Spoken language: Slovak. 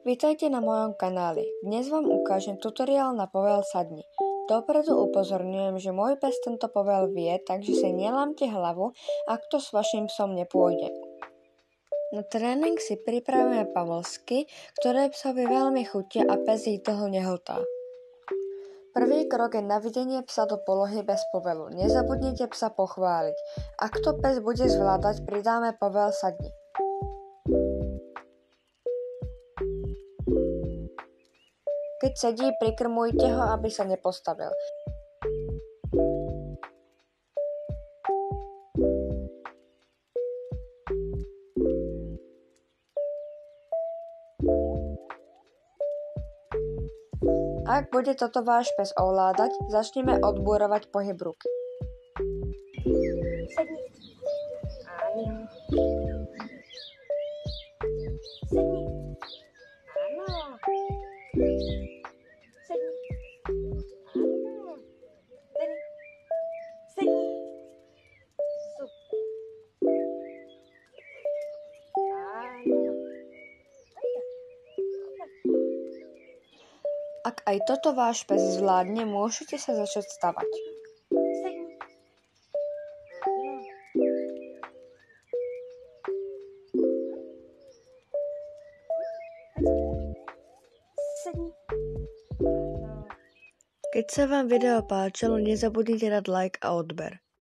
Vítajte na mojom kanáli. Dnes vám ukážem tutoriál na povel sadni. Dopredu upozorňujem, že môj pes tento povel vie, takže si nelámte hlavu, ak to s vašim psom nepôjde. Na tréning si pripravíme pamlsky, ktoré psovi veľmi chutia a pes ich dlho nehltá. Prvý krok je navedenie psa do polohy bez povelu. Nezabudnite psa pochváliť. Ak to pes bude zvládať, pridáme povel sadni. Keď sedí, prikrmujte ho, aby sa nepostavil. Ak bude toto váš pes ovládať, začneme odbúravať pohyb ruky. Sedni. Áno. Sedni. Áno. Sedni. Áno. Sedni. Super. Áno. Ak aj toto váš pes zvládne, môžete sa začať stavať. Sedni. Áno. Sedni. Áno. Keď sa vám video páčilo, nezabudnite dať like a odber.